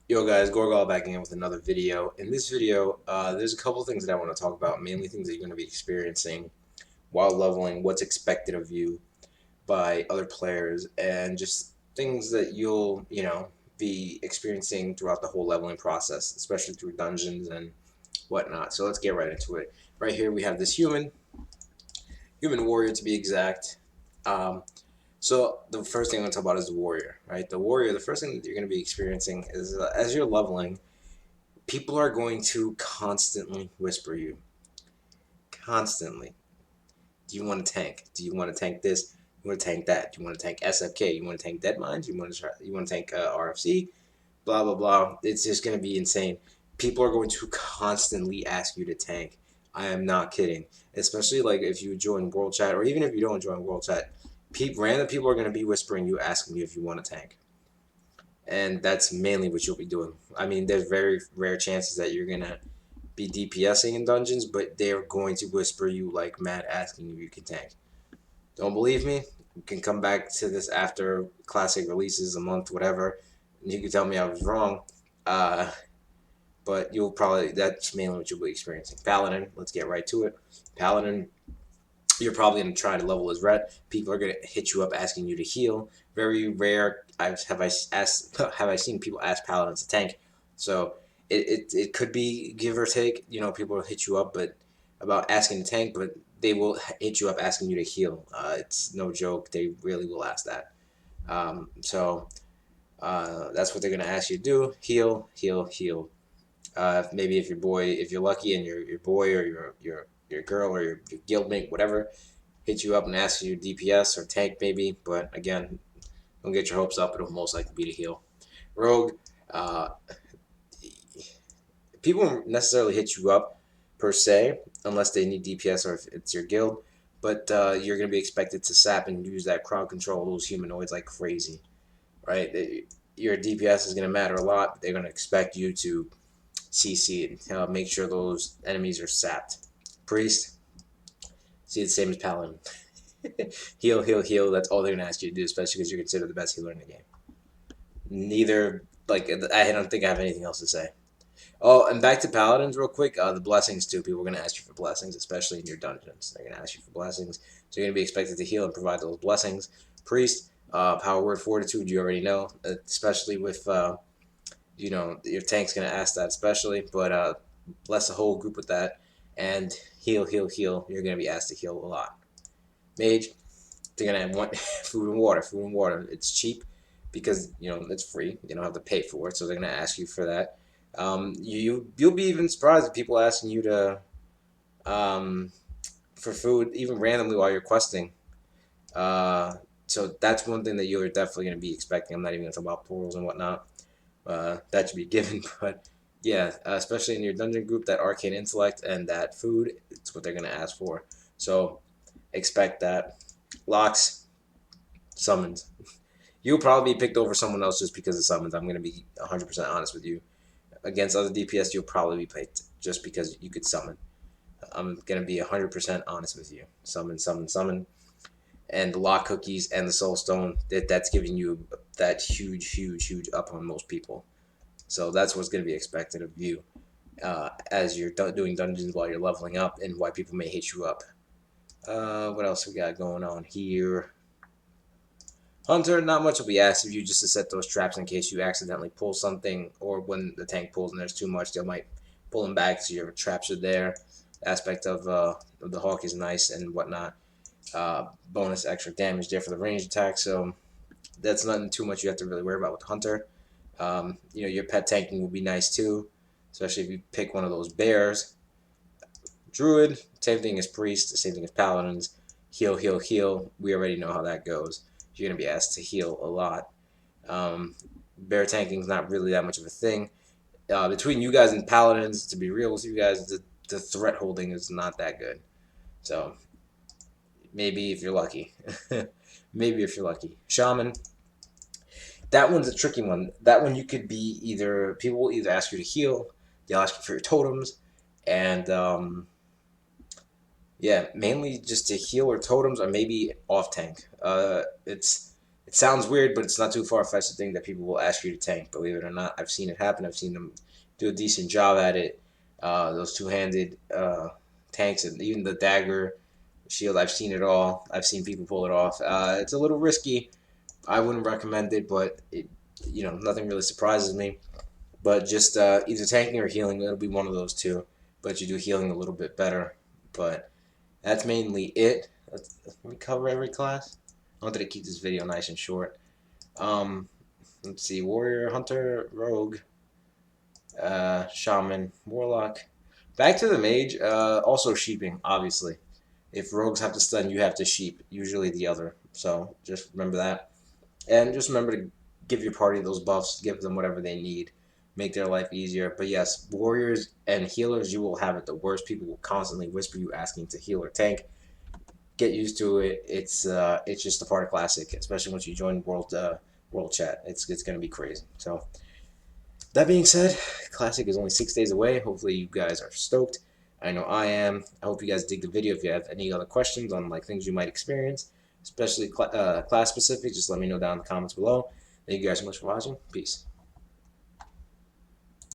Yo guys, Gorgal back again with another video. In this video, there's a couple things that I want to talk about, mainly things that you're going to be experiencing while leveling, what's expected of you by other players, and just things that you'll be experiencing throughout the whole leveling process, especially through dungeons and whatnot. So let's get right into it. Right here we have this human warrior to be exact. Um, so the first thing I'm going to talk about is the warrior, right? The warrior, the first thing that you're going to be experiencing is as you're leveling, people are going to constantly whisper you. Constantly. Do you want to tank? Do you want to tank this? You want to tank that? Do you want to tank SFK? You want to tank Dead Mines? You want to tank RFC? Blah blah blah. It's just gonna be insane. People are going to constantly ask you to tank. I am not kidding. Especially like if you join World Chat, or even if you don't join World Chat, random people are gonna be whispering you, asking you if you want to tank, and that's mainly what you'll be doing. I mean, there's very rare chances that you're gonna be DPSing in dungeons, but they're going to whisper you like mad, asking if you can tank. Don't believe me? You can come back to this after classic releases, a month, whatever, and you can tell me I was wrong. Uh, but that's mainly what you'll be experiencing. Paladin, let's get right to it. Paladin, you're probably going to try to level as ret. People are going to hit you up asking you to heal. Very rare. Have I seen people ask paladins to tank? So it could be give or take. People will hit you up, but about asking to tank, but they will hit you up asking you to heal. It's no joke. They really will ask that. So that's what they're going to ask you to do: heal, heal, heal. Maybe if you're lucky, and your boy or your girl or your guildmate, whatever, hit you up and ask you DPS or tank maybe, but again, don't get your hopes up. It'll most likely be to heal. Rogue, uh, people won't necessarily hit you up per se unless they need DPS or if it's your guild, but you're going to be expected to sap and use that crowd control those humanoids like crazy, right? Your DPS is going to matter a lot, but they're going to expect you to CC it, make sure those enemies are sapped. Priest, see the same as Paladin. Heal, heal, heal. That's all they're gonna ask you to do, especially because you're considered the best healer in the game. Neither, like, I don't think I have anything else to say. Oh, and back to paladins real quick. The blessings too. People are gonna ask you for blessings, especially in your dungeons. They're gonna ask you for blessings, so you're gonna be expected to heal and provide those blessings. Priest, power word fortitude. You already know, especially with your tank's gonna ask that, especially. But bless the whole group with that, and heal, heal, heal. You're gonna be asked to heal a lot. Mage, they're gonna want food and water. Food and water. It's cheap because it's free. You don't have to pay for it, so they're gonna ask you for that. You'll be even surprised if people asking you to um, for food even randomly while you're questing. Uh, so that's one thing that you're definitely gonna be expecting. I'm not even gonna talk about portals and whatnot. That should be given, but yeah, especially in your dungeon group, that arcane intellect and that food, it's what they're gonna ask for. So expect that. Locks, summons. You'll probably be picked over someone else just because of summons. I'm going to be 100% honest with you. Against other DPS, you'll probably be picked just because you could summon. I'm going to be 100% honest with you. Summon, summon, summon. And the lock cookies and the soul stone, that's giving you that huge, huge, huge up on most people. So that's what's going to be expected of you as you're doing dungeons while you're leveling up, and why people may hit you up. What else we got going on here? Hunter, not much will be asked of you, just to set those traps in case you accidentally pull something, or when the tank pulls and there's too much, they might pull them back so your traps are there. The aspect of the hawk is nice and whatnot. Bonus extra damage there for the range attack, so that's nothing too much you have to really worry about with Hunter. Your pet tanking will be nice too, especially if you pick one of those bears. Druid, same thing as Priest, same thing as Paladins. Heal, heal, heal. We already know how that goes. You're going to be asked to heal a lot. Bear tanking is not really that much of a thing. Between you guys and Paladins, to be real with you guys, the threat holding is not that good. So, maybe if you're lucky. Maybe if you're lucky. Shaman, that one's a tricky one. That one you could be either, people will either ask you to heal, they'll ask you for your totems, and yeah, mainly just to heal or totems, or maybe off tank. It's It sounds weird, but it's not too far-fetched to think that people will ask you to tank. Believe it or not, I've seen it happen. I've seen them do a decent job at it. Those two-handed tanks and even the dagger shield, I've seen it all. I've seen people pull it off. It's a little risky. I wouldn't recommend it, but nothing really surprises me. But just either tanking or healing, it'll be one of those two. But you do healing a little bit better. But that's mainly it. Let me cover every class. I wanted to keep this video nice and short. Um, let's see, warrior, hunter, rogue, shaman, warlock. Back to the mage. Also sheeping, obviously. If rogues have to stun, you have to sheep. Usually the other. So just remember that, and just remember to give your party those buffs. Give them whatever they need. Make their life easier. But yes, warriors and healers, you will have it the worst. People will constantly whisper you asking to heal or tank. Get used to it. It's just a part of classic, especially once you join world chat. It's gonna be crazy. So that being said, classic is only 6 days away. Hopefully you guys are stoked. I know I am. I hope you guys dig the video. If you have any other questions on like things you might experience, especially class specific, just let me know down in the comments below. Thank you guys so much for watching. Peace.